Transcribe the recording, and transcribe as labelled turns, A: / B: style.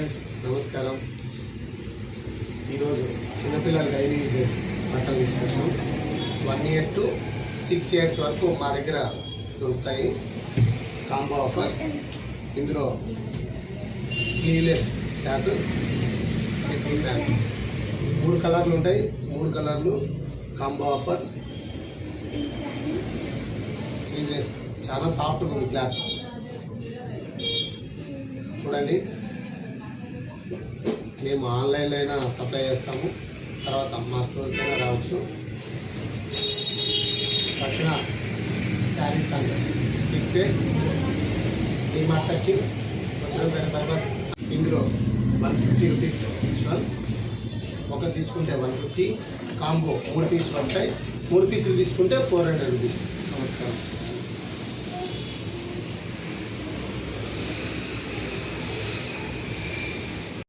A: Friends నమస్కారం. ఈరోజు చిన్నపిల్లలు డైలీ యూజెస్ బట్టలు తీసుకొచ్చాం. 1 year to 6 years వరకు మా దగ్గర దొరుకుతాయి. Combo offer. ఇందులో స్లీవ్లెస్ క్యాప్, చెక్కింగ్ ప్యాంట్ 3 కలర్లు ఉంటాయి. 3 కలర్లు కాంబో ఆఫర్. స్లీవ్లెస్ చాలా సాఫ్ట్గా ఉంది క్లాత్. చూడండి, మేము ఆన్లైన్లో అయినా సప్లై చేస్తాము, తర్వాత మా స్టోర్కి అయినా రావచ్చు. వచ్చిన శారీస్ అంటే fix rates, DMart circle, purpose. ఇందులో 150 రూపీస్ ఈచ్ వన్. ఒకటి తీసుకుంటే 150. కాంబో 3 పీసులు వస్తాయి. 3 పీసులు తీసుకుంటే 400 రూపీస్. నమస్కారం.